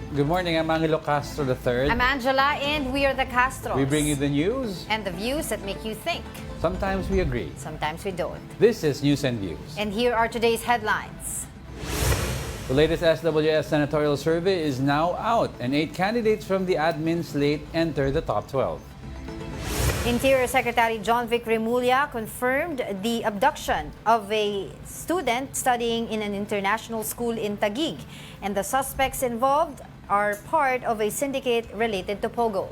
Good morning, I'm Angelo Castro III. I'm Angela, and we are the Castros. We bring you the news. and the views that make you think. Sometimes we agree. Sometimes we don't. This is News and Views. And here are today's headlines. The latest SWS senatorial survey is now out, and 8 candidates from the admin slate enter the top 12. Interior Secretary John Vic Remulla confirmed the abduction of a student studying in an international school in Taguig, and the suspects involved are part of a syndicate related to Pogo.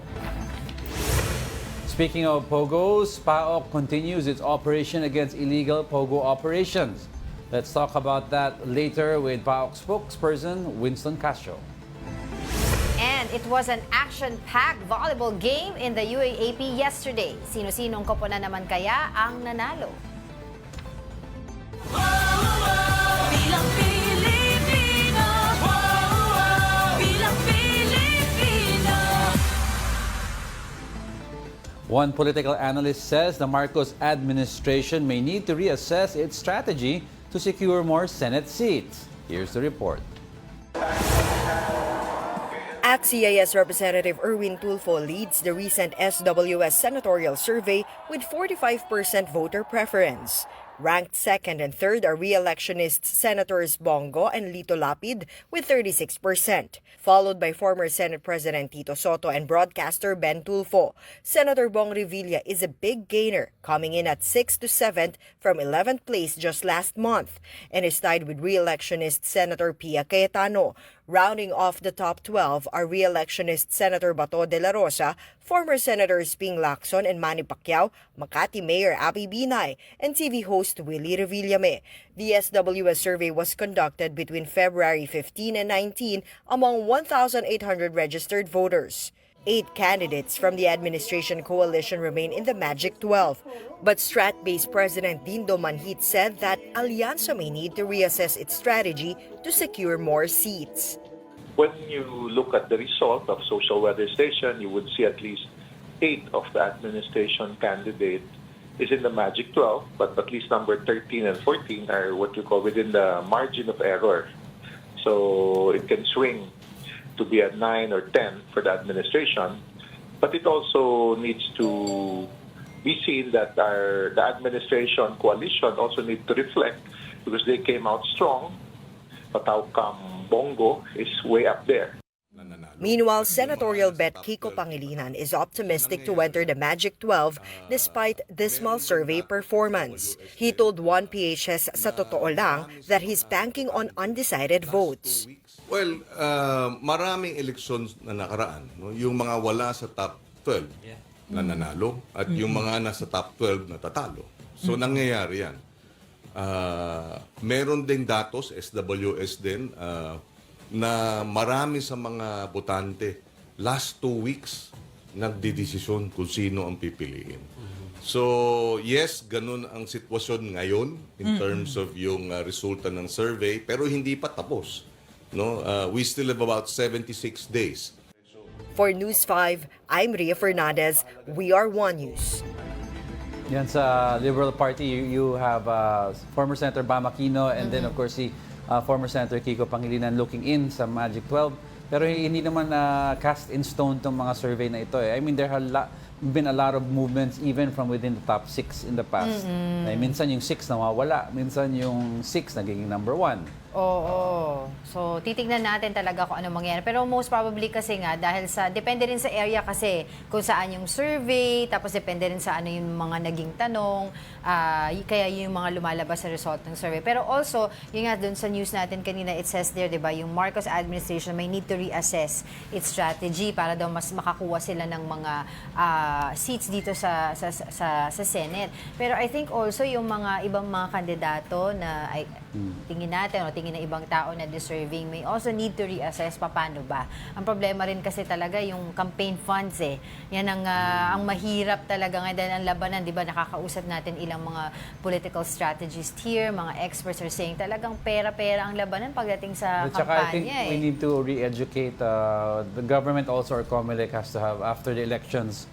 Speaking of Pogos, PAOK continues its operation against illegal Pogo operations. Let's talk about that later with PAOK spokesperson Winston Castro. And it was an action-packed volleyball game in the UAAP yesterday. Sino-sinong koponan naman kaya ang nanalo? Bilang Pilipino, bilang Pilipino. One political analyst says the Marcos administration may need to reassess its strategy to secure more Senate seats. Here's the report. ACT-CIS Representative Erwin Tulfo leads the recent SWS senatorial survey with 45% voter preference. Ranked second and third are re-electionists Senators Bongo and Lito Lapid with 36%, followed by former Senate President Tito Soto and broadcaster Ben Tulfo. Senator Bong Revilla is a big gainer, coming in at 6th to 7th from 11th place just last month, and is tied with re-electionist Senator Pia Cayetano. Rounding off the top 12 are re-electionist Senator Bato de la Rosa, former Senators Ping Lacson and Manny Pacquiao, Makati Mayor Abby Binay, and TV host Willie Revillame. The SWS survey was conducted between February 15 and 19 among 1,800 registered voters. 8 candidates from the administration coalition remain in the Magic 12. But Strat-based President Dindo Manhit said that Alianza may need to reassess its strategy to secure more seats. When you look at the result of social weather station, you would see at least 8 of the administration candidate is in the Magic 12, but at least number 13 and 14 are what you call within the margin of error. So it can swing to be at 9 or 10 for the administration, but it also needs to be seen that the administration coalition also need to reflect because they came out strong, but how come Bongo is way up there? Meanwhile, senatorial bet Kiko Pangilinan is optimistic to enter the Magic 12 despite dismal survey performance. He told 1PHS sa Totoo Lang that he's banking on undecided votes. Well, maraming elections na nakaraan. No? Yung mga wala sa top 12 na nanalo at yung mga nasa top 12 na tatalo. So, nangyayari yan. Meron ding datos, SWS din, na marami sa mga botante last 2 weeks nagdidesisyon kung sino ang pipiliin. So, yes, ganun ang sitwasyon ngayon in terms of yung resulta ng survey, pero hindi pa tapos. No, we still have about 76 days. For News 5, I'm Ria Fernandez. We are One News. Yan sa Liberal Party, you have former Senator Bam Aquino and then of course si former Senator Kiko Pangilinan looking in sa Magic 12. Pero hindi naman cast in stone tong mga survey na ito. I mean, there have been a lot of movements even from within the top 6 in the past. Minsan yung 6 nawawala, minsan yung 6 nagiging number 1. Oo. So, titignan natin talaga kung ano mangyayari. Pero most probably kasi nga, dahil sa, depende rin sa area kasi kung saan yung survey, tapos depende rin sa ano yung mga naging tanong, kaya yung mga lumalabas sa result ng survey. Pero also, yung nga dun sa news natin kanina, it says there, di ba, yung Marcos administration may need to reassess its strategy para daw mas makakuha sila ng mga seats dito sa Senate. Pero I think also yung mga ibang mga kandidato na tingin natin o tingin ng ibang tao na deserving may also need to reassess paano ba. Ang problema rin kasi talaga yung campaign funds eh. Yan ang mahirap talaga ngayon dahil ang labanan, di ba, nakakausap natin ilang mga political strategists here, mga experts are saying talagang pera-pera ang labanan pagdating sa kampanya. I think we need to re-educate the government also, or COMELEC has to have after the elections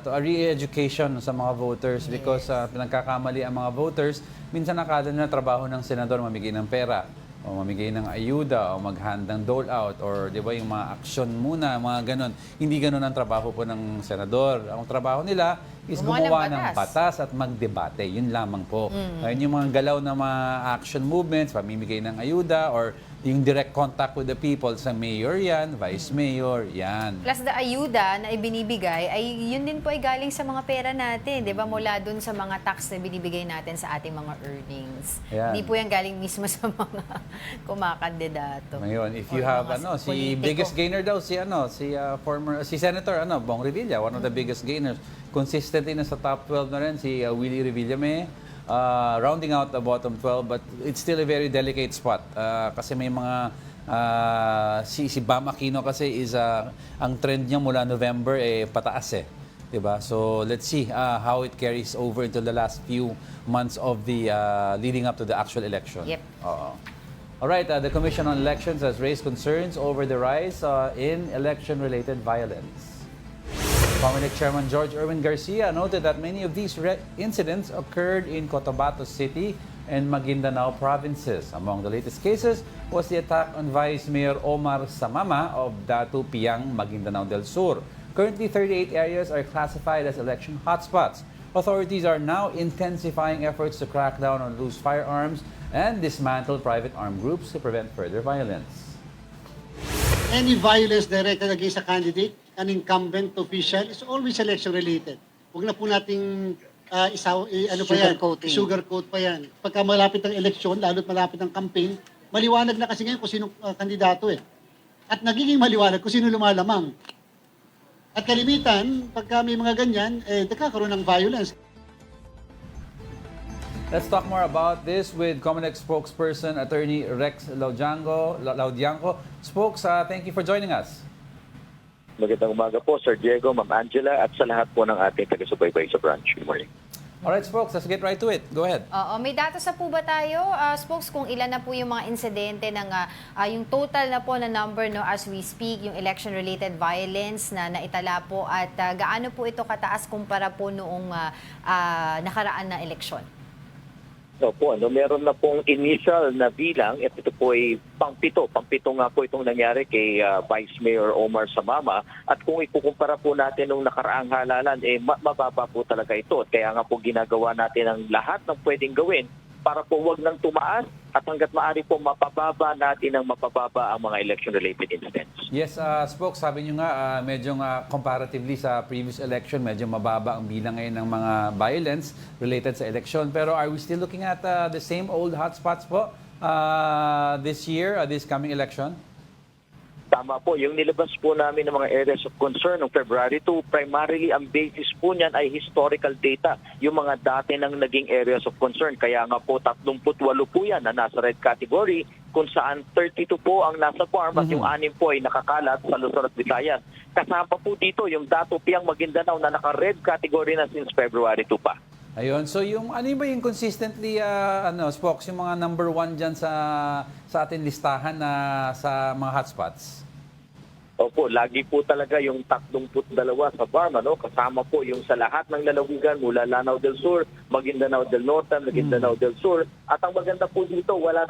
to a re-education sa mga voters because pinagkakamali ang mga voters. Minsan nakada na trabaho ng senador mamigay ng pera. o mamigay ng ayuda o maghandang dole out or 'di ba yung mga aksyon muna, mga ganon. Hindi ganon ang trabaho po ng senador. Ang trabaho nila is Gumawa gumawa ng ng batas at magdebate. Yun lamang po. Ngayon yung mga galaw na mga action movements, pamimigay ng ayuda or yung direct contact with the people sa mayor yan, vice mayor, yan. Plus the ayuda na ibinibigay, ay yun din po ay galing sa mga pera natin, di ba? Mula dun sa mga tax na binibigay natin sa ating mga earnings. Ayan. Hindi po yan galing mismo sa mga kumakandidato. Ngayon, if you Or have mga si politiko. biggest gainer daw si Senator Bong Revilla, one of the biggest gainers. Consistently nasa top 12 na rin si Willie Revillame. Rounding out the bottom 12, but it's still a very delicate spot kasi may mga si Bam Aquino kasi is ang trend niya mula November pataas 'di ba? So let's see how it carries over into the last few months of the leading up to the actual election. Yep. Oo. All right, the Commission on Elections has raised concerns over the rise in election-related violence. COMELEC Chairman George Erwin Garcia noted that many of these incidents occurred in Cotabato City and Maguindanao provinces. Among the latest cases was the attack on Vice Mayor Omar Samama of Datu Piang, Maguindanao del Sur. Currently, 38 areas are classified as election hotspots. Authorities are now intensifying efforts to crack down on loose firearms and dismantle private armed groups to prevent further violence. Any violence directed against a candidate, an incumbent official, is always election-related. Huwag na po nating sugarcoat pa yan. Pagka malapit ang eleksyon, lalo't malapit ang campaign, maliwanag na kasi ngayon kung sinong kandidato At nagiging maliwanag kung sino lumalamang. At kalimitan, pagka may mga ganyan, nagkakaroon ng violence. Let's talk more about this with COMELEC spokesperson, Attorney Rex Laudianco. Spokes, thank you for joining us. Magandang umaga po, Sir Diego, Ma'am Angela, at sa lahat po ng ating taga-subaybay sa branch. Good morning. All right, Spokes, let's get right to it. Go ahead. Oo, may datos na po ba tayo, Spokes, kung ilan na po yung mga insidente ng yung total na po na number no as we speak, yung election-related violence na naitala po at gaano po ito kataas kumpara po noong nakaraan na eleksyon? Opo, meron na pong initial na bilang at ito po ay pangpito nga po itong nangyari kay Vice Mayor Omar Samama at kung ikukumpara po natin nung nakaraang halalan, mababa po talaga ito. Kaya nga po ginagawa natin ang lahat ng pwedeng gawin para po wag nang tumaas at hanggat maaari po mapababa natin ang mga election-related incidents. Yes, Spokes, sabi nyo nga, medyo comparatively sa previous election, medyo mababa ang bilang ngayon ng mga violence related sa election. Pero are we still looking at the same old hotspots po this year, this coming election? Tama po, yung nilabas po namin ng mga areas of concern noong February 2, primarily ang basis po niyan ay historical data, yung mga dati ng naging areas of concern. Kaya nga po 38 po yan na nasa red category, kung saan 32 po ang nasa farm at yung 6 po ay nakakalat sa Luzon at Visayas. Kasama po dito yung Datu Piang Maguindanao na naka-red category na since February 2 pa. Ayun, so yung ano ba yung consistently Spokes, yung mga number 1 dyan sa ating listahan na sa mga hotspots? Opo, lagi po talaga yung 32 sa farm, kasama po yung sa lahat ng lalawigan mula Lanao del Sur, Maguindanao del Norte, Maguindanao del Sur. At ang maganda po dito, wala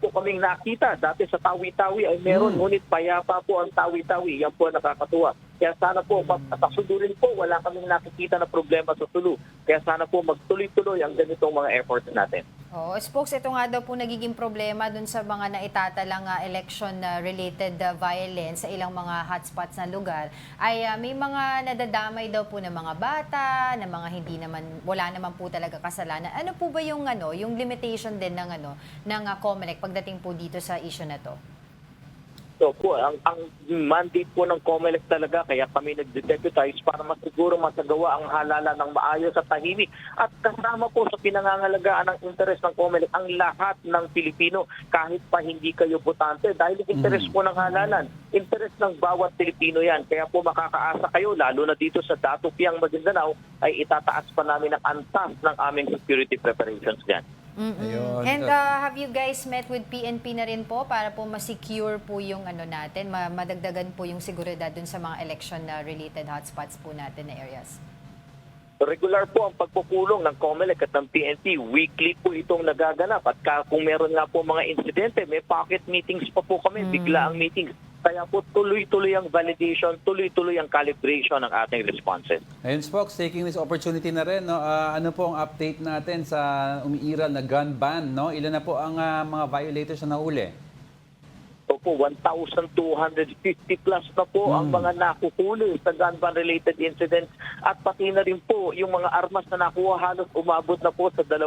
po kaming nakita. Dati sa Tawi-Tawi ay meron, ngunit payapa po ang Tawi-Tawi. Yan po ang nakakatuwa. Kaya sana po, pasudurin po, wala kaming nakikita na problema sa Sulu. Kaya sana po magtuloy-tuloy ang ganitong mga efforts natin. Oh, Spokes, ito nga daw po nagiging problema dun sa mga naitatalang election-related violence sa ilang mga hotspots na lugar ay may mga nadadamay daw po ng mga bata, ng mga wala naman po talaga kasalanan. Ano po ba yung limitation din ng COMELEC pagdating po dito sa issue na to? So po, ang mandate po ng COMELEC talaga, kaya kami nag-deputize para masiguro masagawa ang halalan ng maayos at tahimik. At kasama po sa pinangangalagaan ng interes ng COMELEC ang lahat ng Pilipino, kahit pa hindi kayo botante, dahil interes po ng halalan, interes ng bawat Pilipino yan. Kaya po makakaasa kayo, lalo na dito sa Datu Piang Maguindanao, ay itataas pa namin ang antas ng aming security preparations dyan. Ayun. And have you guys met with PNP na rin po para po ma-secure po yung natin, madagdagan po yung seguridad dun sa mga election na related hotspots po natin na areas? Regular po ang pagpupulong ng COMELEC at ng PNP. Weekly po itong nagaganap. At kung meron nga po mga insidente, may pocket meetings pa po kami, bigla ang meetings. Kaya po tuloy-tuloy ang validation, tuloy-tuloy ang calibration ng ating responses. Ayun, Spokes, taking this opportunity na rin, no, ano po ang update natin sa umiiral na gun ban? No? Ilan na po ang mga violators na nahuli? Opo, 1,250 plus na po ang mga nakuhuli sa gun ban-related incidents at pati na rin po yung mga armas na nakuha halos umabot na po sa 2,000.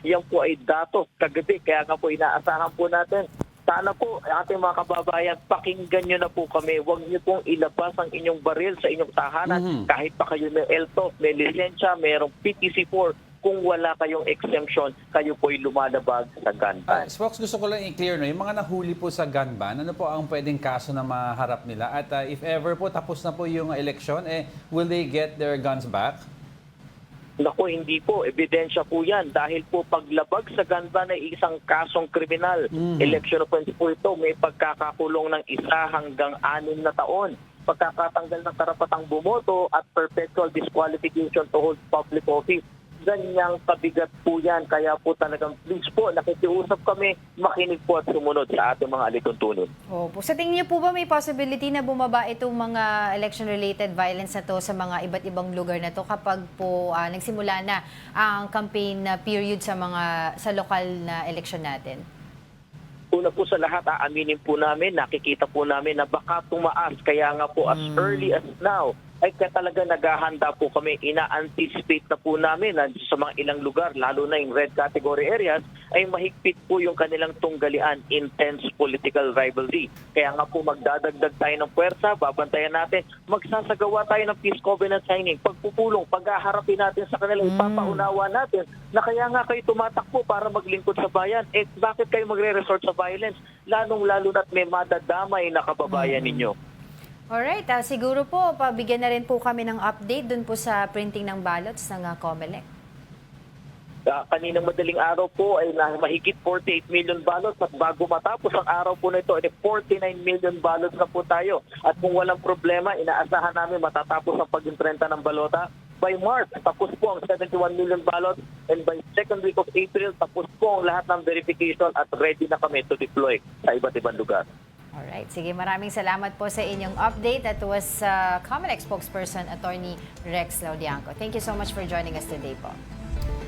Yan po ay datos kagabi, kaya nga po inaasahan po natin. Sana po ating mga kababayan, pakinggan nyo na po kami. Huwag nyo pong ilabas ang inyong baril sa inyong tahanan. Kahit pa kayo may LTOF, may lisensya, mayroong PTC-4, kung wala kayong exemption, kayo po'y lumalabag sa gun ban. Spokes, gusto ko lang i-clear, no? Yung mga nahuli po sa gun ban, ano po ang pwedeng kaso na maharap nila? At if ever po, tapos na po yung election, will they get their guns back? Naku, hindi po. Ebidensya po yan. Dahil po paglabag sa gun ban ay isang kasong kriminal. Election offense po ito. May pagkakakulong ng 1 hanggang 6 na taon. Pagkakatanggal ng karapatang bumoto at perpetual disqualification to hold public office. Ganyang kabigat po yan. Kaya po talagang please po, nakikiusap kami, makinig po at sumunod sa ating mga alituntunin. Opo. Sa tingin niyo po ba may possibility na bumaba itong mga election-related violence na to sa mga iba't ibang lugar na to kapag po nagsimula na ang campaign na period sa lokal na election natin? Una po sa lahat, aaminin po namin, nakikita po namin na baka tumaas. Kaya nga po as early as now, ay kaya talaga naghahanda po kami, ina-anticipate na po namin na sa mga ilang lugar, lalo na yung red category areas, ay mahigpit po yung kanilang tunggalian, intense political rivalry. Kaya nga po magdadagdag tayo ng puwersa, babantayan natin, magsasagawa tayo ng peace covenant signing, pagpupulong, paghaharapin natin sa kanila, ipapaunawa natin na kaya nga kayo tumatakbo para maglingkod sa bayan. Bakit kayo magre-resort sa violence? Lalong-lalo na't may madadamay na kababayan ninyo. Alright, siguro po, pabigyan na rin po kami ng update dun po sa printing ng ballots ng COMELEC. Kaninang madaling araw po ay mahigit 48 million ballots at bago matapos ang araw po na ito ay 49 million ballots na po tayo. At kung walang problema, inaasahan namin matatapos ang pag-imprenta ng balota. By March, tapos po ang 71 million ballots and by second week of April, tapos po ang lahat ng verification at ready na kami to deploy sa iba't ibang lugar. Alright, sige, maraming salamat po sa inyong update. That was COMELEC spokesperson, Attorney Rex Laudianco. Thank you so much for joining us today po.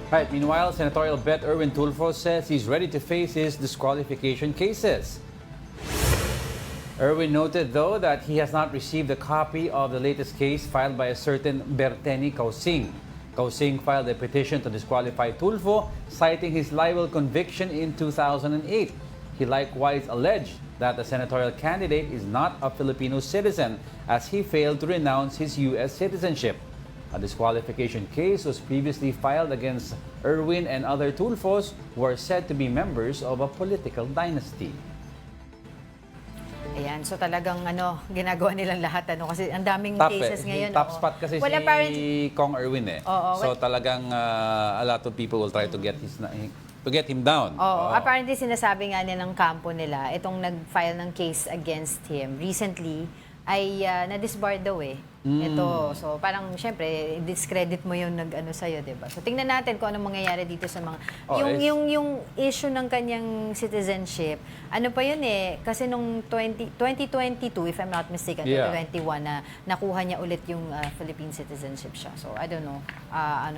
Right, meanwhile, Senatorial Bet Erwin Tulfo says he's ready to face his disqualification cases. Erwin noted, though, that he has not received a copy of the latest case filed by a certain Berteni Causing. Causing filed a petition to disqualify Tulfo, citing his libel conviction in 2008. He likewise alleged that the senatorial candidate is not a Filipino citizen as he failed to renounce his U.S. citizenship. A disqualification case was previously filed against Erwin and other Tulfos who are said to be members of a political dynasty. Ayan, so talagang ginagawa nilang lahat kasi ang daming cases ngayon. Top spot kasi Well, si Kong Erwin so well, talagang a lot of people will try to get him down. Apparently sinasabi nga nilang kampo nila, itong nag-file ng case against him recently ay na-disbar daw Ito, so parang syempre discredit mo yung nag-ano sa'yo, diba? So tingnan natin kung anong mangyayari dito sa mga yung issue ng kanyang citizenship. Ano pa yun kasi nung 2022, if I'm not mistaken, 2021 na nakuha niya ulit yung Philippine citizenship siya. So I don't know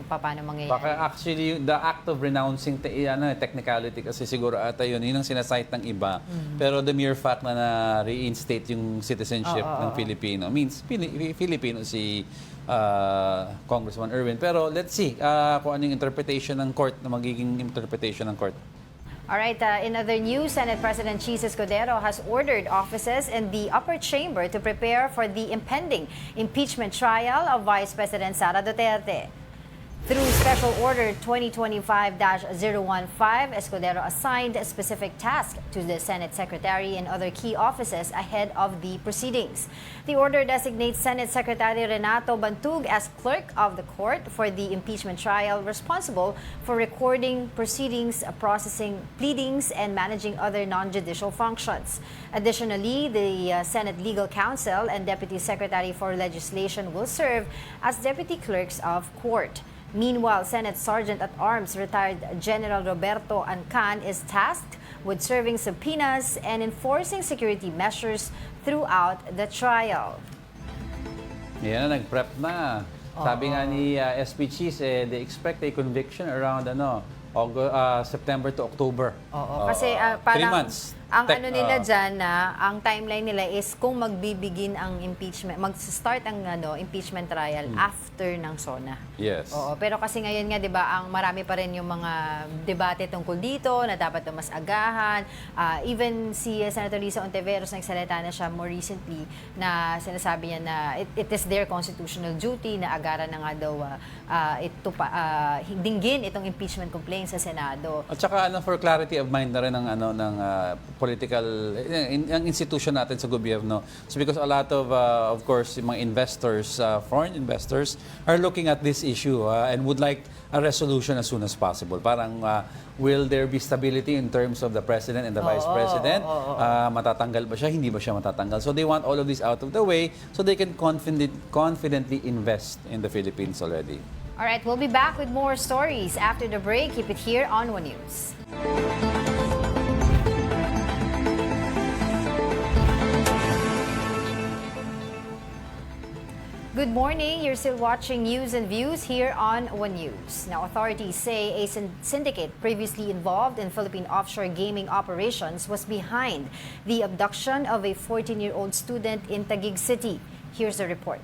paano mangyayari. Baka actually the act of renouncing technicality kasi siguro ata yun ang sinasite ng iba. Pero the mere fact na reinstate yung citizenship ng Filipino means Filipino si Congressman Erwin. Pero let's see kung anong interpretation ng court na magiging interpretation ng court. Alright, in other news, Senate President Chis Escudero has ordered offices in the upper chamber to prepare for the impending impeachment trial of Vice President Sara Duterte. Through Special Order 2025-015, Escudero assigned a specific task to the Senate Secretary and other key offices ahead of the proceedings. The order designates Senate Secretary Renato Bantug as clerk of the court for the impeachment trial, responsible for recording proceedings, processing pleadings, and managing other non-judicial functions. Additionally, the Senate Legal Counsel and Deputy Secretary for Legislation will serve as deputy clerks of court. Meanwhile, Senate Sergeant-at-Arms retired General Roberto Ancan is tasked with serving subpoenas and enforcing security measures throughout the trial. Yan na, nag-prep na. Sabi nga ni SP Cheese, they expect a conviction around September to October. Oo, kasi 3 parang months. ang ano nila dyan na ang timeline nila is kung magbibigin ang impeachment, mag-start ang impeachment trial after ng SONA. Yes. Oo, pero kasi ngayon nga 'di ba, ang marami pa rin yung mga debate tungkol dito na dapat na mas agahan. Even si Senator Risa Ontiveros nagsalita na siya more recently na sinasabi niya na it is their constitutional duty na agaran na nga daw dinggin itong impeachment complaint sa Senado. At saka for clarity of mind na rin ng political ang institution natin sa gobyerno. So because a lot of course yung mga investors, foreign investors are looking at this issue and would like a resolution as soon as possible. Parang will there be stability in terms of the president and the vice president? Matatanggal ba siya? Hindi ba siya matatanggal? So they want all of this out of the way so they can confidently invest in the Philippines already. All right, we'll be back with more stories after the break. Keep it here on One News. Good morning. You're still watching News and Views here on One News. Now, authorities say a syndicate previously involved in Philippine offshore gaming operations was behind the abduction of a 14-year-old student in Taguig City. Here's the report.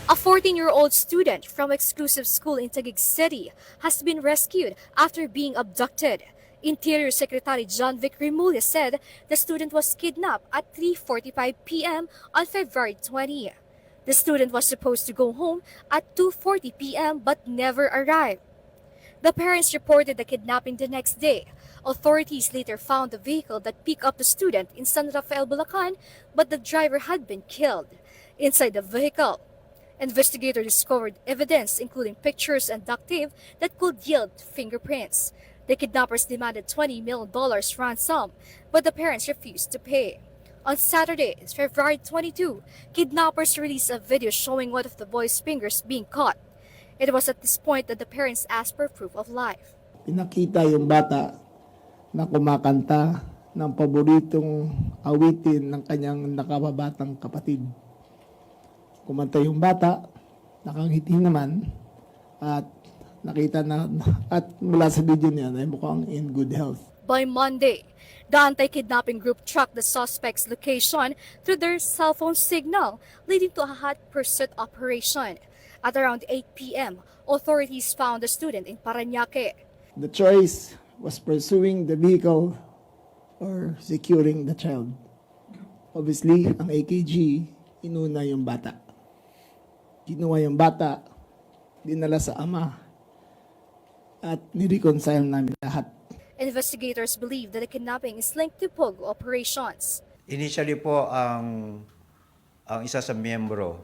A 14-year-old student from exclusive school in Taguig City has been rescued after being abducted. Interior Secretary John Vic Remulla said the student was kidnapped at 3:45 p.m. on February 20. The student was supposed to go home at 2:40 p.m. but never arrived. The parents reported the kidnapping the next day. Authorities later found the vehicle that picked up the student in San Rafael, Bulacan, but the driver had been killed. Inside the vehicle, investigators discovered evidence including pictures and duct tape that could yield fingerprints. The kidnappers demanded $20 million ransom, but the parents refused to pay. On Saturday, February 22, kidnappers released a video showing one of the boy's fingers being caught. It was at this point that the parents asked for proof of life. Pinakita yung bata na kumakanta ng paboritong awitin ng kanyang nakababatang kapatid. Kumanta yung bata, nakangiti naman, at nakita na at mula sa video niya ay mukhang in good health. By Monday, the anti-kidnapping group tracked the suspect's location through their cell phone signal, leading to a hot pursuit operation. At around 8 p.m., authorities found the student in Parañaque. The choice was pursuing the vehicle or securing the child. Obviously, ang AKG, inuna yung bata. Kinuha yung bata, dinala sa ama, at nireconcile namin lahat. Investigators believe that the kidnapping is linked to POGO operations. Initially po, ang isa sa miyembro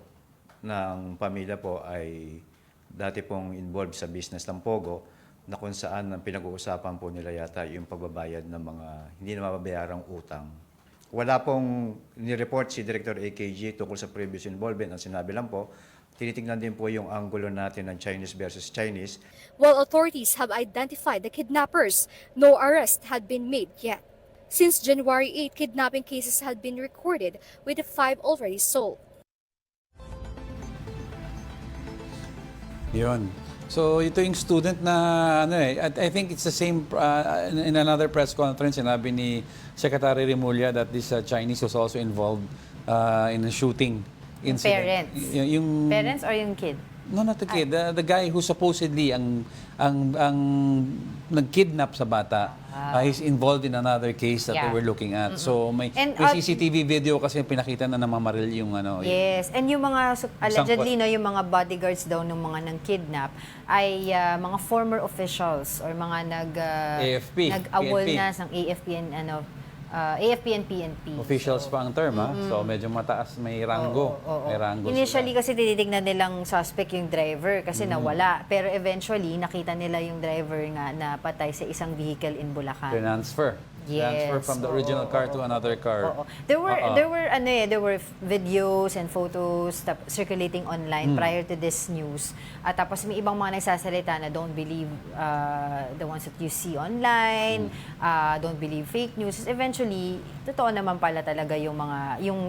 ng pamilya po ay dati pong involved sa business ng POGO na kung saan ang pinag-uusapan po nila yata yung pagbabayad ng mga hindi na mababayarang utang. Wala pong nireport si Director AKG tungkol sa previous involvement. Ang sinabi lang po, tinitingnan din po yung anggulo natin ng Chinese versus Chinese. While authorities have identified the kidnappers, no arrest had been made yet. Since January 8, kidnapping cases had been recorded, with 5 already solved. Yun. So ito yung student na I think it's the same in another press conference sinabi ni Secretary Remulla that this Chinese was also involved in a shooting incident. Parents? Parents or yung kid? No, not the kid. The guy who supposedly ang nag-kidnap sa bata, is involved in another case that Yeah. they were looking at. So may And, CCTV video kasi pinakita na namamaril yung ano. Yes, and yung mga allegedly no, yung mga bodyguards daw ng mga nang kidnap ay mga former officials or mga AFP, nag-awol PNP. na ng AFP and AFP and PNP. Officials pa ang term, ha? So medyo mataas, may rango. Oo. May rango Initially sila. kasi tinitignan nilang suspect yung driver kasi nawala. Pero eventually, nakita nila yung driver nga na patay sa isang vehicle in Bulacan. Transfer. Transfer Yes. from the original car to another car. Oo. There were videos and photos circulating online prior to this news. At tapos may ibang mga nagsasalita na don't believe the ones that you see online, don't believe fake news. Eventually, totoo naman pala talaga yung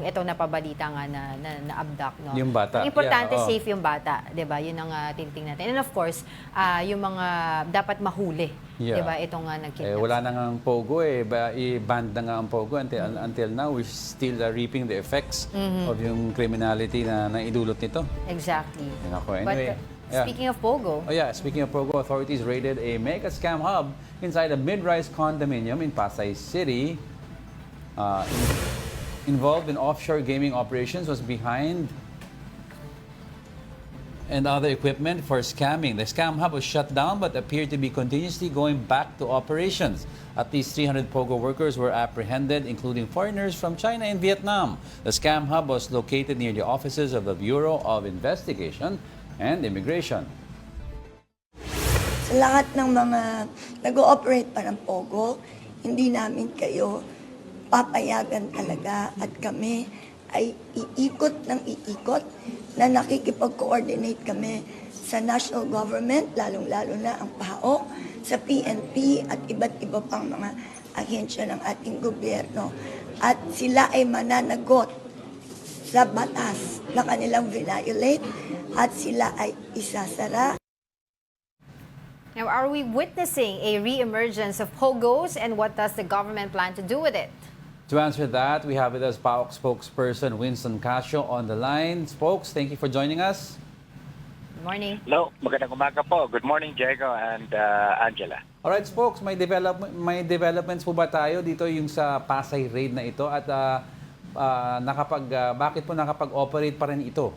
ito na pabalita nga na abduct, no. Yung bata. Ang importante Yeah, oo. safe yung bata, 'di ba? Yun ang tinitingnan natin. And of course, yung mga dapat mahuli, Yeah. 'di ba? Itong nag-kidnap. Wala na nga ang Pogo i-ban na nga ang Pogo until now we're still reaping the effects of yung criminality na naidulot nito. Exactly. Yun ako. Anyway, Speaking of Pogo, speaking of Pogo, authorities raided a mega scam hub inside a mid-rise condominium in Pasay City. Involved in offshore gaming operations was behind and other equipment for scamming. The scam hub was shut down but appeared to be continuously going back to operations. At least 300 Pogo workers were apprehended, including foreigners from China and Vietnam. The scam hub was located near the offices of the Bureau of Investigation and Immigration. Sa lahat ng mga nag-ooperate pa ng Pogo, hindi namin kayo papayagan talaga at kami ay iikot ng iikot na nakikipag-coordinate kami sa national government, lalong-lalo na ang PAO, sa PNP at iba't iba pang mga ahensya ng ating gobyerno. At sila ay mananagot sa batas na kanilang violate at sila ay isasara. now are we witnessing a re-emergence of Pogos and what does the government plan to do with it? To answer that, we have with us PAOK spokesperson Winston Casio on the line. Spokes, thank you for joining us. Good morning. Hello, magandang umaga po. Good morning, Diego and Angela. Alright, Spokes, may developments po ba tayo dito yung sa Pasay raid na ito at bakit po nakapag-operate pa rin ito?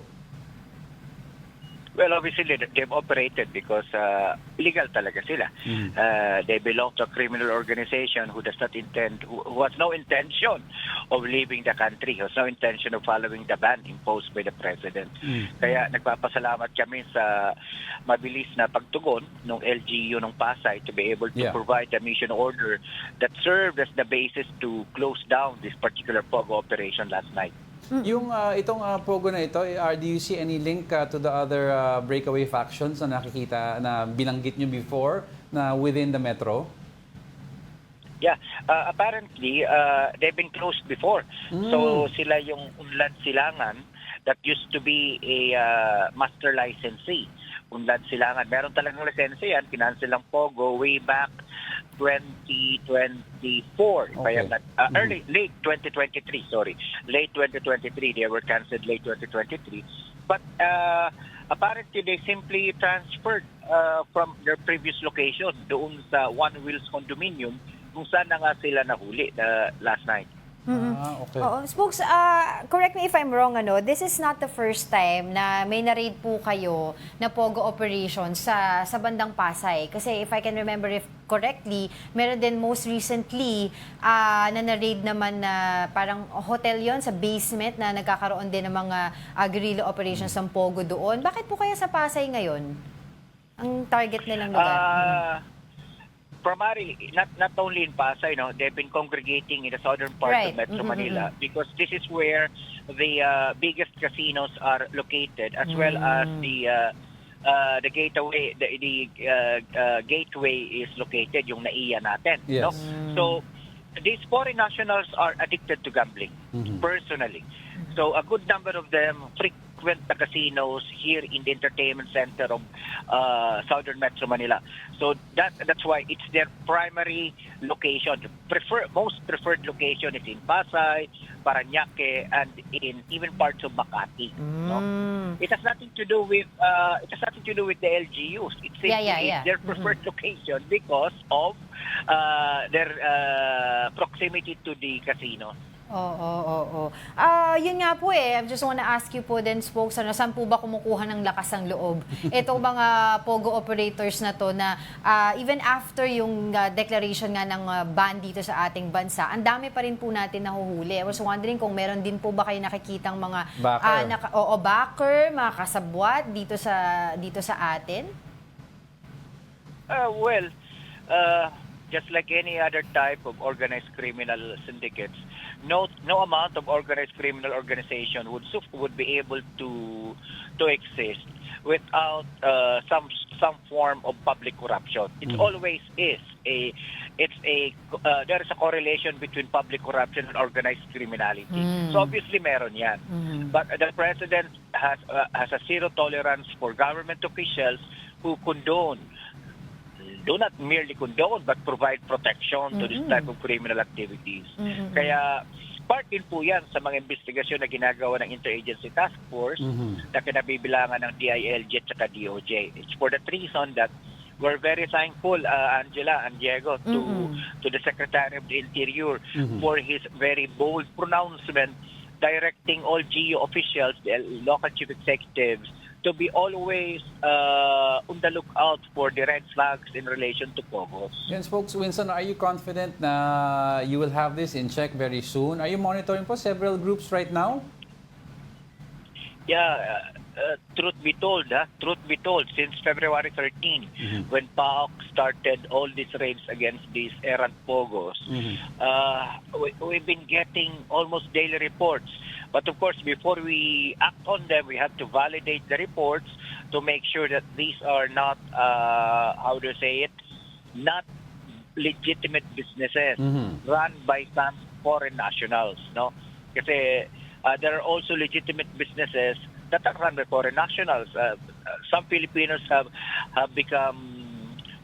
Well, obviously, they've operated because illegal talaga sila. They belong to a criminal organization who does not intend, who has no intention of leaving the country, who has no intention of following the ban imposed by the President. Kaya nagpapasalamat kami sa mabilis na pagtugon ng LGU ng Pasay to be able to provide a mission order that served as the basis to close down this particular Pogo operation last night. Yung itong Pogo na ito, do you see any link to the other breakaway factions na nakikita, na binanggit nyo before, na within the metro? Yeah, apparently, they've been closed before. So sila yung Unlad Silangan that used to be a master licensee. Unlad Silangan. Meron talagang lisensya yan. Kinancel ang Pogo way back 2024. If I am not, late 2023, sorry. Late 2023. They were canceled late 2023. But apparently, they simply transferred from their previous location doon sa One Wheels condominium kung saan na nga sila nahuli last night. Okay. Oo. Spokes, correct me if I'm wrong, this is not the first time na may na-raid po kayo na Pogo operation sa bandang Pasay. Kasi if I can remember if correctly, meron din most recently na na-raid naman na parang hotel yon sa basement na nagkakaroon din ng mga guerrilla operations ng Pogo doon. Bakit po kaya sa Pasay ngayon ang target nilang lugar? Primarily, not only in Pasay, they've been congregating in the southern part of Metro Manila because this is where the biggest casinos are located, as well as the gateway. The gateway is located, yung NAIA natin. Yes. No? So these foreign nationals are addicted to gambling personally. So a good number of them frequent the casinos here in the entertainment center of Southern Metro Manila. So that's why it's their primary location. Most preferred location is in Pasay, Parañaque, and in even parts of Makati. No? It has nothing to do with the LGUs. It's simply Yeah. their preferred location because of their proximity to the casino. Oo. Yun nga po I just wanna ask you po din, spokes, saan po ba kumukuha ng lakas ng loob? Itong mga POGO operators na to na even after yung declaration nga ng ban dito sa ating bansa, ang dami pa rin po natin nahuhuli. I was wondering kung meron din po ba kayo nakikitang mga Backer. backer, mga kasabwat dito sa atin? Just like any other type of organized criminal syndicates, no amount of organized criminal organization would be able to exist without some form of public corruption. It always is there is a correlation between public corruption and organized criminality. So obviously meron yan. But the president has a zero tolerance for government officials who do not merely condone but provide protection to this type of criminal activities. Kaya part din po yan sa mga investigasyon na ginagawa ng Interagency Task Force na kinabibilangan ng DILG at saka DOJ. It's for that reason that we're very thankful, Angela and Diego, to the Secretary of the Interior for his very bold pronouncement directing all GU officials, the local chief executives, to be always on the lookout for the red flags in relation to POGOs. Yan, Spokes Winston, are you confident na you will have this in check very soon? Are you monitoring po several groups right now? Yeah, truth be told, since February 13, when PAOK started all these raids against these errant POGOs, we've been getting almost daily reports. But of course, before we act on them, we have to validate the reports to make sure that these are not, not legitimate businesses run by some foreign nationals, no? Kasi there are also legitimate businesses that are run by foreign nationals. Some Filipinos have become,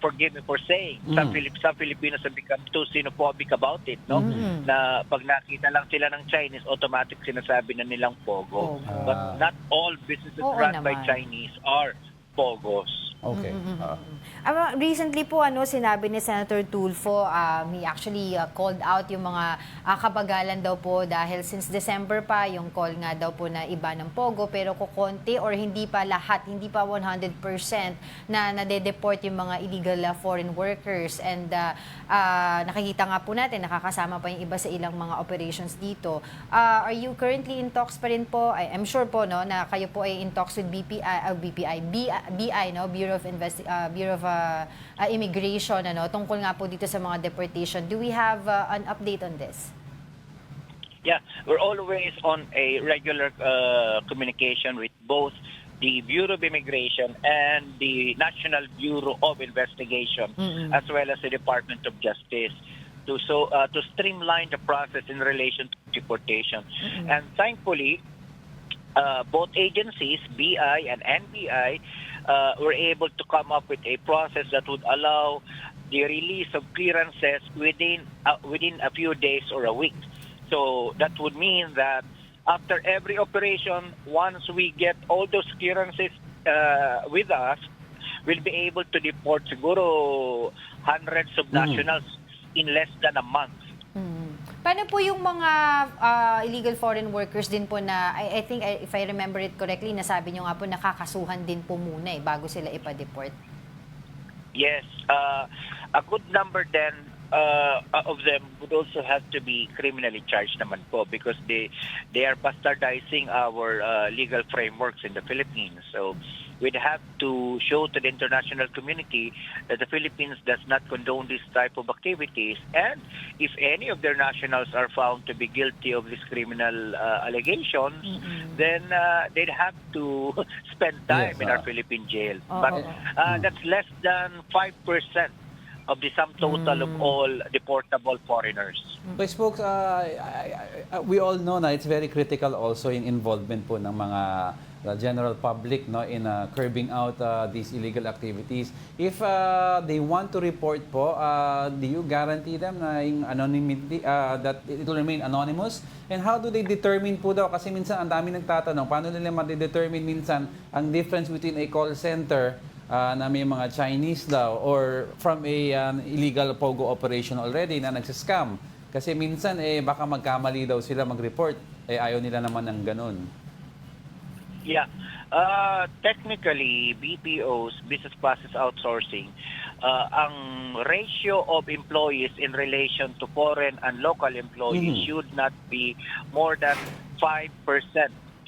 forgive me for saying, some Filipinos have become too xenophobic about it, no? Na pag nakita lang sila ng Chinese, automatic sinasabi na nilang POGO. But not all businesses run by Chinese are POGOs. Okay. Recently po sinabi ni Senator Tulfo, he actually called out yung mga kabagalan daw po dahil since December pa yung call nga daw po na iba ng POGO pero kukonti or hindi pa lahat, hindi pa 100% na nade-deport yung mga illegal foreign workers and nakikita nga po natin nakakasama pa yung iba sa ilang mga operations dito. Are you currently in talks pa rin po? I'm sure po no na kayo po ay in talks with BI no, Bureau of Immigration tungkol nga po dito sa mga deportation. Do we have an update on this? Yeah, we're always on a regular communication with both the Bureau of Immigration and the National Bureau of Investigation, as well as the Department of Justice, to streamline the process in relation to deportation. And thankfully, both agencies, BI and NBI, were able to come up with a process that would allow the release of clearances within a few days or a week. So that would mean that after every operation, once we get all those clearances with us, we'll be able to deport siguro hundreds of nationals in less than a month. Paano po yung mga illegal foreign workers din po na, I think, if I remember it correctly, nasabi nyo nga po nakakasuhan din po muna bago sila ipa-deport? Yes. A good number then of them would also have to be criminally charged naman po because they are bastardizing our legal frameworks in the Philippines. So we'd have to show to the international community that the Philippines does not condone this type of activities, and if any of their nationals are found to be guilty of this criminal allegations, then they'd have to spend time in our Philippine jail. But that's less than 5% of the sum total of all deportable foreigners. Okay, folks, we all know na it's very critical also in involvement po ng mga general public, no, in curbing out these illegal activities. If they want to report po, do you guarantee them na yung anonymity, that it will remain anonymous? And how do they determine po daw? Kasi minsan ang dami nagtatanong, paano nila ma-determine minsan ang difference between a call center na may mga Chinese daw or from a illegal POGO operation already na nagsiscam? Kasi minsan baka magkamali daw sila mag-report, ayaw nila naman ng ganun. Yeah. Technically, BPOs, business process outsourcing, ang ratio of employees in relation to foreign and local employees should not be more than 5%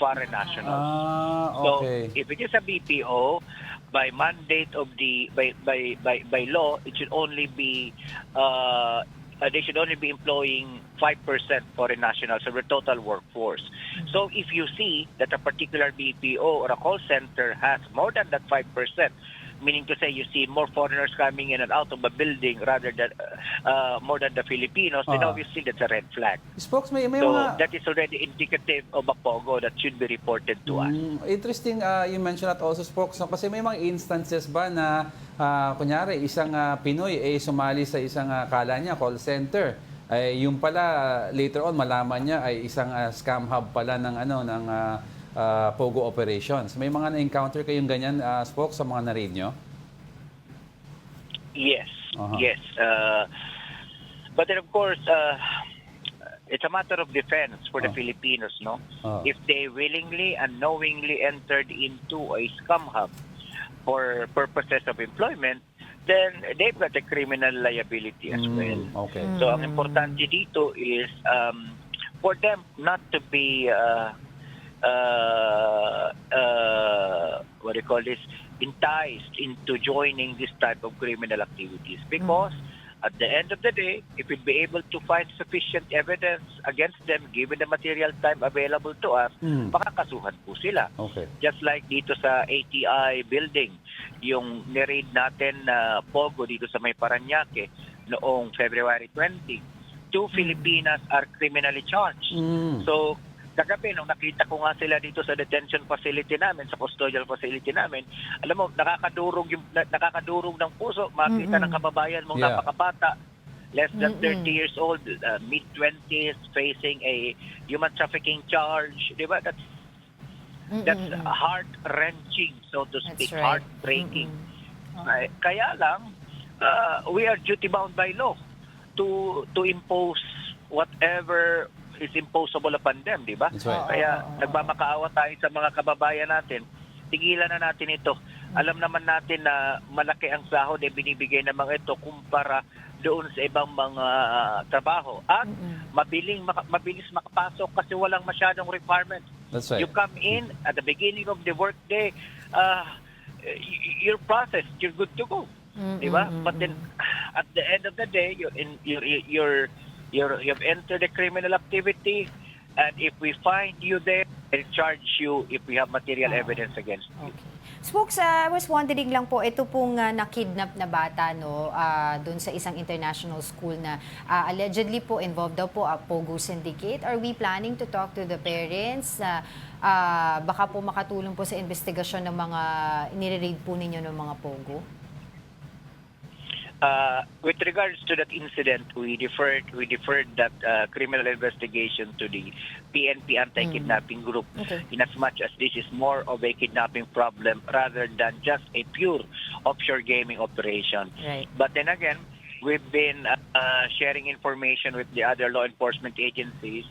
foreign nationals. Okay. So, if it is a BPO, by mandate of the by law, it should only be they should only be employing 5% foreign nationals of the total workforce. So if you see that a particular BPO or a call center has more than that 5%, meaning to say you see more foreigners coming in and out of a building rather than more than the Filipinos, then obviously that's a red flag. Spokes, may So mga... that is already indicative of a POGO that should be reported to us. Interesting you mentioned that also, Spokes, no? Kasi may mga instances ba na kunyari isang Pinoy sumali sa isang kala niya call center, yung pala later on malaman niya ay isang scam hub pala ng POGO operations. May mga na-encounter kayong ganyan, Spokes, sa mga na-read nyo? Yes, Uh-huh. yes. But then of course, it's a matter of defense for the Filipinos, no? If they willingly and knowingly entered into a scam hub for purposes of employment, then they've got a criminal liability as well. Okay. So ang importante dito is for them not to be what do you call this, enticed into joining this type of criminal activities, because at the end of the day, if we'd be able to find sufficient evidence against them, given the material time available to us, makakasuhan po sila. Okay. Just like dito sa ATI building, yung ni-raid natin na POGO dito sa may Parañaque noong February 20, 2 Filipinas are criminally charged. So, kagabi, nung nakita ko nga sila dito sa detention facility namin, sa custodial facility namin, alam mo, nakakadurog ng puso, makita ng kababayan mong napakabata, less than 30 years old, mid-20s, facing a human trafficking charge. Di ba? That's heart-wrenching, so to speak, That's right. heartbreaking. Kaya lang, we are duty-bound by law to impose whatever is imposable upon them, di ba? That's right. Kaya nagmamakaawa tayo sa mga kababayan natin. Tigilan na natin ito. Alam naman natin na malaki ang sahod binibigay ng mga ito kumpara doon sa ibang mga trabaho. At mabilis makapasok kasi walang masyadong requirements. That's right. You come in at the beginning of the workday, you're processed, you're good to go. Di ba? But then at the end of the day, you've entered a criminal activity, and if we find you there, we'll charge you if we have material evidence against you. Okay. Spokes, I was wondering lang po, ito pong nakidnap na bata, no, doon sa isang international school na allegedly po involved daw po a POGO syndicate. Are we planning to talk to the parents na baka po makatulong po sa investigasyon ng mga nire-raid po ninyo ng mga POGO? With regards to that incident, we deferred that criminal investigation to the PNP anti-kidnapping group, in as much as this is more of a kidnapping problem rather than just a pure offshore gaming operation. Right. But then again, we've been sharing information with the other law enforcement agencies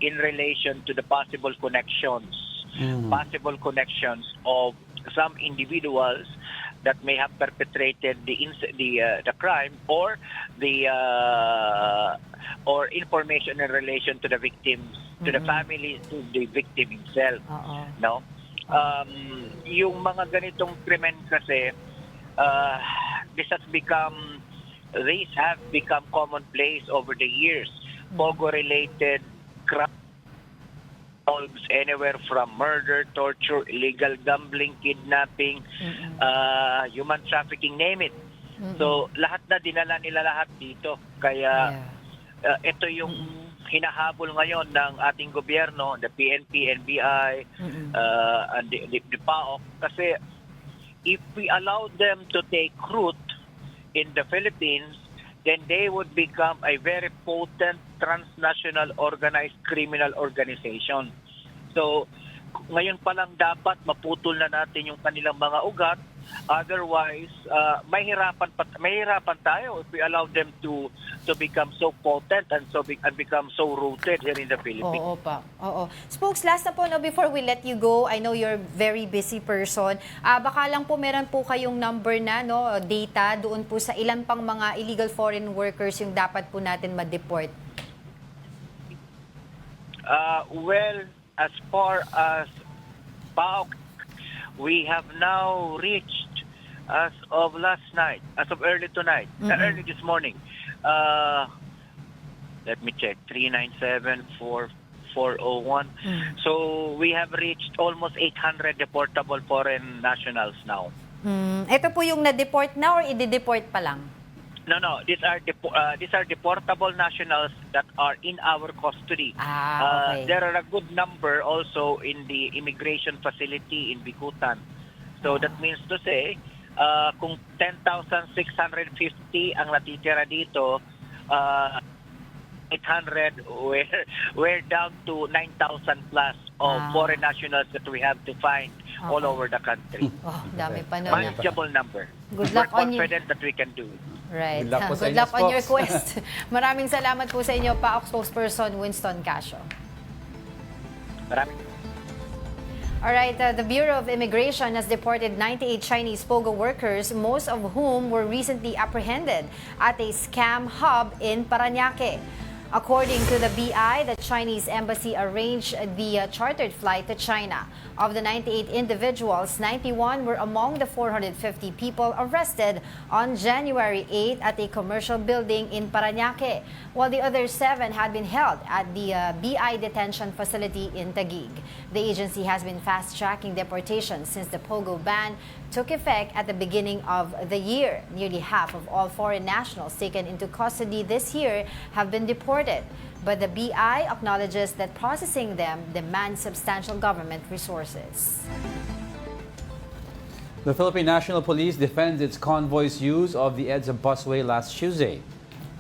in relation to the possible connections of some individuals that may have perpetrated the crime, or the or information in relation to the victims, to the family, to the victim himself. No, yung mga ganitong krimen kasi, these have become commonplace over the years. POGO-related crime involves anywhere from murder, torture, illegal gambling, kidnapping, human trafficking, name it. So lahat na dinala nila lahat dito. Kaya ito yung hinahabol ngayon ng ating gobyerno, the PNP, NBI, and the PAOK. Kasi if we allow them to take root in the Philippines, then they would become a very potent transnational organized criminal organization. So, ngayon pa lang dapat maputol na natin yung kanilang mga ugat. Otherwise, mahirapan tayo if we allow them to become so potent and become so rooted here in the Philippines. Oo pa. Oo. Spokes, last na po, no, before we let you go, I know you're a very busy person. Baka lang po meron po kayong number na, no, data doon po sa ilan pang mga illegal foreign workers yung dapat po natin ma-deport. Well, as far as PAOK, we have now reached, as of last night, as of early tonight, early this morning, let me check, 397-4401. So we have reached almost 800 deportable foreign nationals now. Ito po yung na-deport na or i-deport pa lang? No. These are deportable nationals that are in our custody. Okay. There are a good number also in the immigration facility in Bicutan. So that means to say, kung 10,650 ang natitira dito, 800, we're down to 9,000 plus of foreign nationals that we have to find all over the country. Oh, dami pa nun. Manageable number. Good We're luck on you. confident that we can do it. Right. Good luck po sa Good inyo, luck on your Spokes. quest. Maraming salamat po sa inyo, PAOK spokesperson Winston Casio. Maraming Alright, the Bureau of Immigration has deported 98 Chinese POGO workers, most of whom were recently apprehended at a scam hub in Parañaque. According to the BI, the Chinese embassy arranged the chartered flight to China. Of the 98 individuals, 91 were among the 450 people arrested on January 8 at a commercial building in Parañaque, while the other 7 had been held at the BI detention facility in Taguig. The agency has been fast-tracking deportation since the POGO ban took effect at the beginning of the year. Nearly half of all foreign nationals taken into custody this year have been deported. But the BI acknowledges that processing them demands substantial government resources. The Philippine National Police defends its convoy's use of the EDSA busway last Tuesday.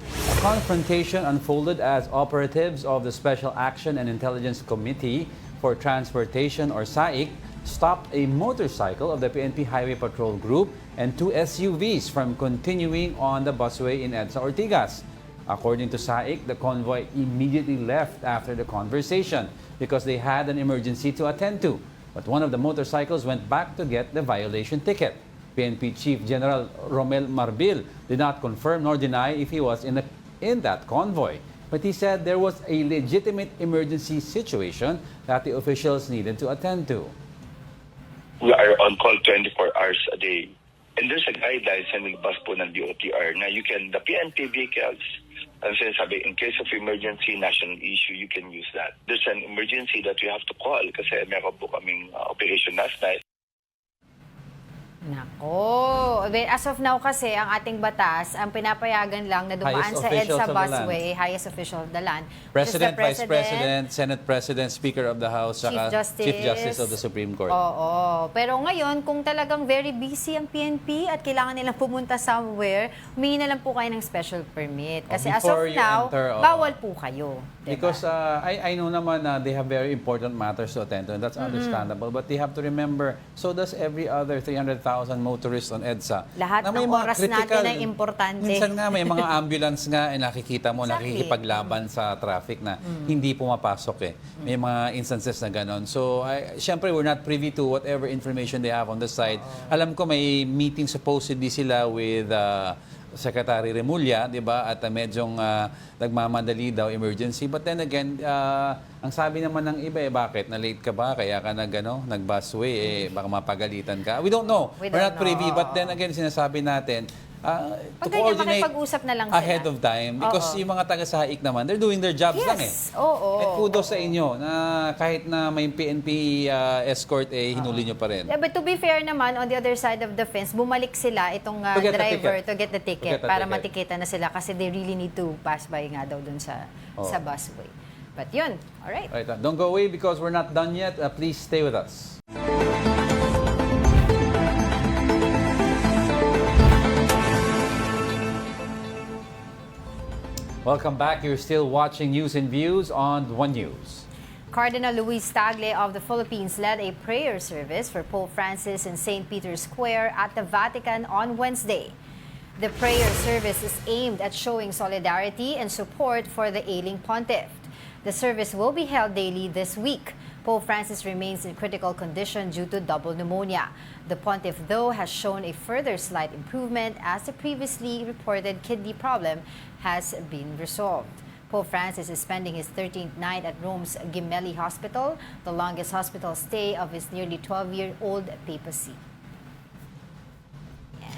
A confrontation unfolded as operatives of the Special Action and Intelligence Committee for Transportation, or SAIC, stopped a motorcycle of the PNP Highway Patrol Group and 2 SUVs from continuing on the busway in EDSA Ortigas. According to SAIC, the convoy immediately left after the conversation because they had an emergency to attend to. But one of the motorcycles went back to get the violation ticket. PNP Chief General Romel Marbil did not confirm nor deny if he was in that convoy. But he said there was a legitimate emergency situation that the officials needed to attend to. We are on call 24 hours a day. And there's a guidelines sa nilabas po ng DOTR na the PNP vehicles, ang sinasabi, in case of emergency, national issue, you can use that. There's an emergency that we have to call kasi meron po kaming operation last night. Nako. As of now kasi, ang ating batas, ang pinapayagan lang na dumaan Highest sa officials EDSA of the busway, highest official of the land. President, which is Vice President, Senate President, Speaker of the House, saka Chief Justice of the Supreme Court. Oo. Pero ngayon, kung talagang very busy ang PNP at kailangan nilang pumunta somewhere, humingi na lang po kayo ng special permit. Kasi as of Before you now, enter, bawal po kayo. Diba? Because I know naman na they have very important matters to attend to, and that's understandable. But they have to remember, so does every other 300,000 motorists on EDSA. Lahat na may ng mga oras natin ay importante. Minsan nga may mga ambulance nga nakikita mo, nakikipaglaban sa traffic na hindi pumapasok eh. May mga instances na ganon. So, syempre, we're not privy to whatever information they have on the side. Alam ko may meeting supposedly sila with Secretary Remulla, di ba? At medyong nagmamadali daw, emergency. But then again, ang sabi naman ng iba, bakit? Na-late ka ba? Kaya ka nag-busway, baka mapagalitan ka. We don't know. We're not privy. But then again, sinasabi natin, to Pag ganyan, coordinate makipag-usap na lang sila. ahead of time. Because Oo. yung mga taga-SAIC naman, they're doing their jobs lang eh. Yes, oo. And kudos sa inyo na kahit na may PNP escort, hinuli nyo pa rin. Yeah, but to be fair naman, on the other side of the fence, bumalik sila itong To get the driver ticket. to get the ticket To get the para ticket. matikita na sila kasi they really need to pass by nga daw dun sa busway. But yun, alright. Right, don't go away because we're not done yet. Please stay with us. Welcome back. You're still watching News and Views on One News. Cardinal Luis Tagle of the Philippines led a prayer service for Pope Francis in St. Peter's Square at the Vatican on Wednesday. The prayer service is aimed at showing solidarity and support for the ailing pontiff. The service will be held daily this week. Pope Francis remains in critical condition due to double pneumonia. The pontiff, though, has shown a further slight improvement as the previously reported kidney problem has been resolved. Pope Francis is spending his 13th night at Rome's Gemelli Hospital, the longest hospital stay of his nearly 12-year-old papacy.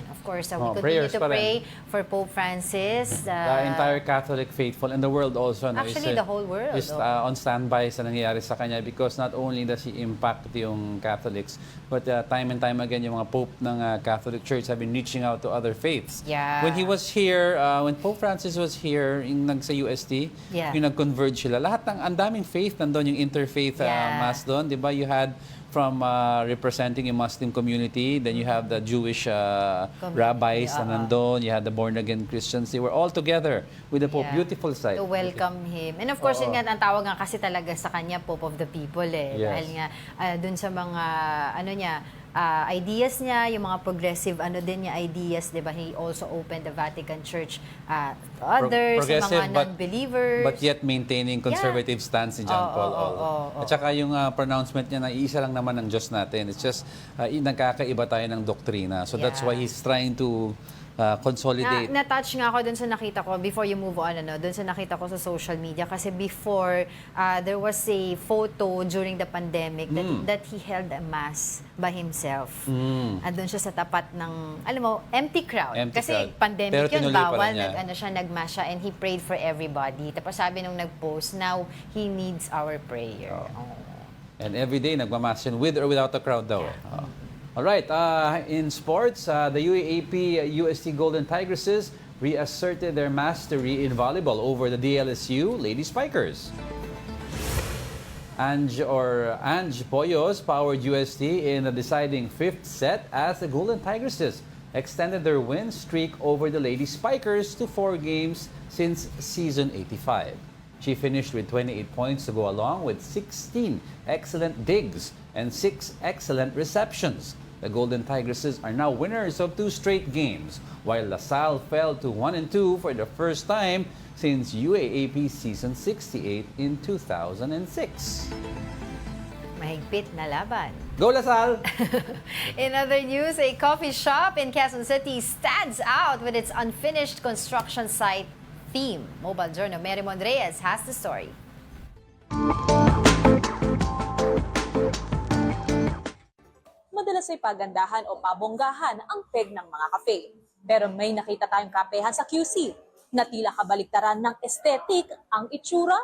Of course, we continue prayers to pa rin. pray for Pope Francis. The entire Catholic faithful and the world also. No, Actually, the whole world, is on standby sa nangyayari sa kanya because not only does he impact yung Catholics, but time and time again, yung mga Pope ng Catholic Church have been reaching out to other faiths. Yeah. When he was here, when Pope Francis was here, yung sa UST, Yeah. yung nag-converge sila. Lahat ng andaming faith nandun, yung interfaith mass doon, di ba? You had from representing a Muslim community, then you have the Jewish rabbis na nandun, you had the born-again Christians. They were all together with the Pope. Yeah. Beautiful sight. To welcome him. And of course, yun nga, ang tawag nga kasi talaga sa kanya, Pope of the People eh. Yes. Dahil nga, dun sa mga, ideas niya, yung mga progressive, din niya ideas, di ba? He also opened the Vatican Church to others, sa mga non-believers. But yet maintaining conservative stance ni John Paul. At saka yung pronouncement niya na iisa lang naman ang Diyos natin. It's just, nagkakaiba tayo ng doktrina. So that's why he's trying to consolidate. Na-touch nga ako dun sa nakita ko, before you move on, dun sa nakita ko sa social media, kasi before, there was a photo during the pandemic that he held a mass by himself. Andun siya sa tapat ng, alam mo, empty crowd. Kasi pandemic Pero yun, tinuloy bawal, pala niya. nag-mass siya, and he prayed for everybody. Tapos sabi nung nag-post, now he needs our prayer. And every day, nagmamass yun with or without a crowd daw. All right, in sports, the UAAP UST Golden Tigresses reasserted their mastery in volleyball over the DLSU Lady Spikers. Ange Poyos powered UST in the deciding fifth set as the Golden Tigresses extended their win streak over the Lady Spikers to 4 games since season 85. She finished with 28 points to go along with 16 excellent digs and 6 excellent receptions. The Golden Tigresses are now winners of 2 straight games, while LaSalle fell to 1-2 for the first time since UAAP season 68 in 2006. Mahigpit na laban. Go LaSalle! In other news, a coffee shop in Quezon City stands out with its unfinished construction site theme. Mobile Journal Mary Reyes has the story. Madalas ay pagandahan o pabonggahan ang peg ng mga kafe. Pero may nakita tayong kapehan sa QC na tila kabaliktaran ng aesthetic ang itsura.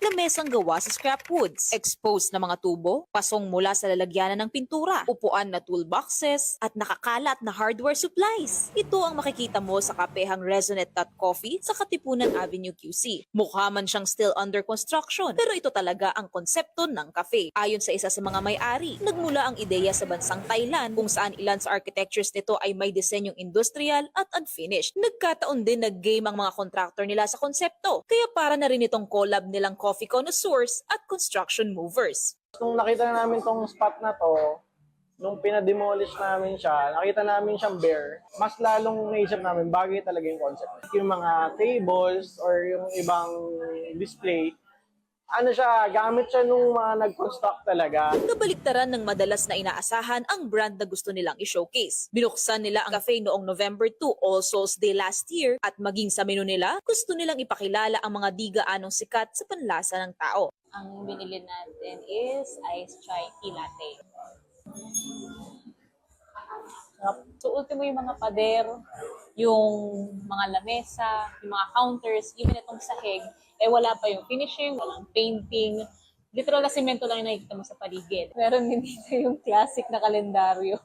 Lamesang gawa sa scrap woods, exposed na mga tubo, pasong mula sa lalagyanan ng pintura, upuan na toolboxes, at nakakalat na hardware supplies. Ito ang makikita mo sa kapehang Resonate.Coffee sa Katipunan Avenue QC. Mukha man siyang still under construction, pero ito talaga ang konsepto ng cafe. Ayon sa isa sa mga may-ari, nagmula ang ideya sa bansang Thailand kung saan ilan sa architectures nito ay may disenyong industrial at unfinished. Nagkataon din nag-game ang mga contractor nila sa konsepto, kaya para na rin itong collab nilang coffee connoisseurs at construction movers. Nung nakita na namin tong spot na to, nung pinademolish namin siya, nakita namin siyang bare, mas lalong naisip namin bagay talaga yung concept. Yung mga tables or yung ibang display, gamit siya nung mga nag-construct talaga. Kabaliktaran ng madalas na inaasahan ang brand na gusto nilang i-showcase. Binuksan nila ang cafe noong November 2, All Souls Day last year, at maging sa menu nila, gusto nilang ipakilala ang mga di gaanong sikat sa panlasa ng tao. Ang binili natin is iced chai tea latte. So ultimo yung mga pader, yung mga lamesa, yung mga counters, even itong sahig, wala pa yung finishing, walang painting. Literal na semento lang yung nakikita mo sa paligid. Meron din dito yung classic na kalendaryo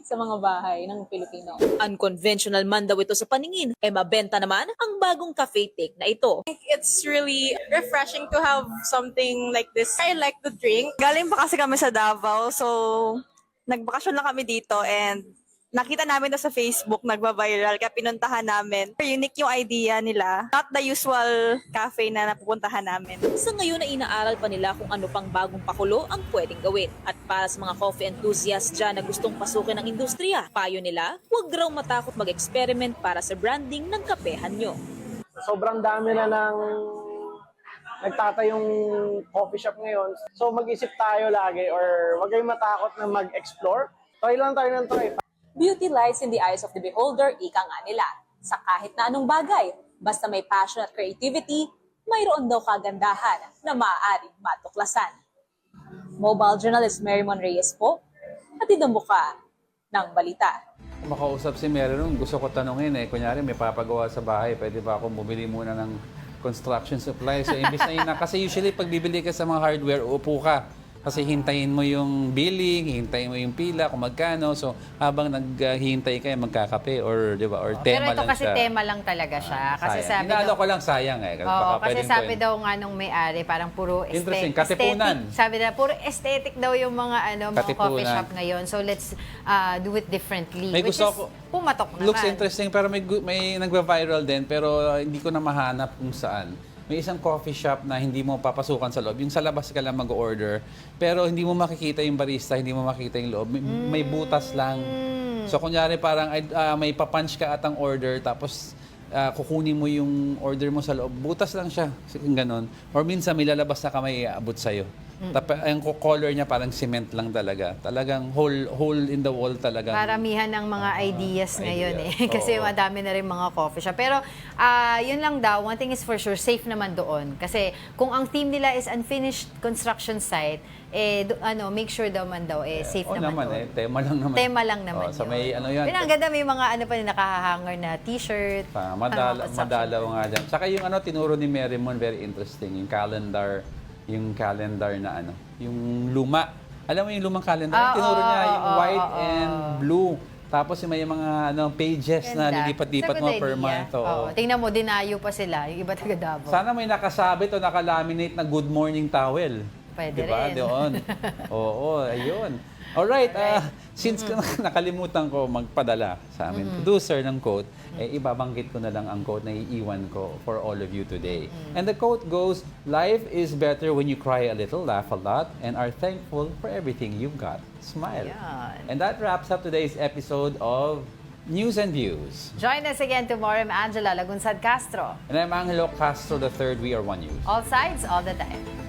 sa mga bahay ng Pilipino. Unconventional man daw ito sa paningin, mabenta naman ang bagong cafe take na ito. It's really refreshing to have something like this. I like to drink. Galing pa kasi kami sa Davao, so nagbakasyon lang kami dito and nakita namin na sa Facebook, nagba-viral, kaya pinuntahan namin. Unique yung idea nila. Not the usual cafe na napupuntahan namin. Sa ngayon ay inaaral pa nila kung ano pang bagong pakulo ang pwedeng gawin. At para sa mga coffee enthusiasts dyan na gustong pasukin ng industriya, payo nila, huwag raw matakot mag-experiment para sa branding ng kapehan nyo. Sobrang dami na ng nagtatayong coffee shop ngayon. So mag-isip tayo lagi or huwag kayong matakot na mag-explore. Try lang tayo ng try. Beauty lies in the eyes of the beholder, ika nga nila. Sa kahit na anong bagay, basta may passion at creativity, mayroon daw kagandahan na maaaring matuklasan. Mobile journalist Marymon Reyes po, hatid ang muka ng balita. Makausap si Meron, gusto ko tanungin kunyari may papagawa sa bahay, pwede ba akong bumili muna ng construction supplies? So, imbis na yun kasi usually pag bibili ka sa mga hardware, upo ka. Kasi hintayin mo yung billing, hintayin mo yung pila, kung magkano. So, habang naghihintay kayo, magkakape or, di ba, or tema lang siya. Pero ito kasi tema lang talaga siya. Kasi Sayang. sabi Inaalo daw, ko lang sayang Oo, Baka kasi pwedeng sabi pwede. daw nga nung may-ari, parang puro Interesting, aesthetic. katipunan. Sabi na, puro aesthetic daw yung mga mga Katipunan. coffee shop ngayon. So let's do it differently. May which gusto is ko- pumatok naman. Looks interesting, pero may nagva-viral din, pero hindi ko na mahanap kung saan. May isang coffee shop na hindi mo papasukan sa loob. Yung sa labas ka lang mag-order, pero hindi mo makikita yung barista, hindi mo makikita yung loob. May butas lang. So kunyari parang may papunch ka at ang order, tapos kukunin mo yung order mo sa loob. Butas lang siya. Ganon. Or minsan may lalabas na kamay iabot sa'yo. Ang color niya parang cement lang talaga. Talagang hole in the wall talaga. Paramihan ng mga ideas ngayon Kasi Oo. madami na rin mga coffee shop. Pero yun lang daw, one thing is for sure, safe naman doon. Kasi kung ang theme nila is unfinished construction site, make sure daw man daw, safe naman doon. Tema lang naman. Tema lang naman So yun. may ano yan. Pero ang ganda, may mga pa nakahanger na t-shirt. Madalaw nga dyan. Saka yung tinuro ni Marymon, very interesting. Yung calendar na yung luma. Alam mo yung lumang calendar? Tinuro niya yung white and blue. Tapos may mga pages na Ganda. lilipat-lipat It's a mo good per idea. month. Oo. Tingnan mo, dinayo pa sila. Yung iba taga Davao. Sana may nakasabit o nakalaminate na good morning towel. Pwede Diba? rin. Doon. Oo, ayun. Alright, since nakalimutan ko magpadala sa amin, producer ng quote, ibabanggit ko na lang ang quote na iiwan ko for all of you today. And the quote goes, "Life is better when you cry a little, laugh a lot, and are thankful for everything you've got. Smile." Yan. And that wraps up today's episode of News and Views. Join us again tomorrow. I'm Angela Lagunsad Castro. And I'm Angelo Castro III. We are One News. All sides, all the time.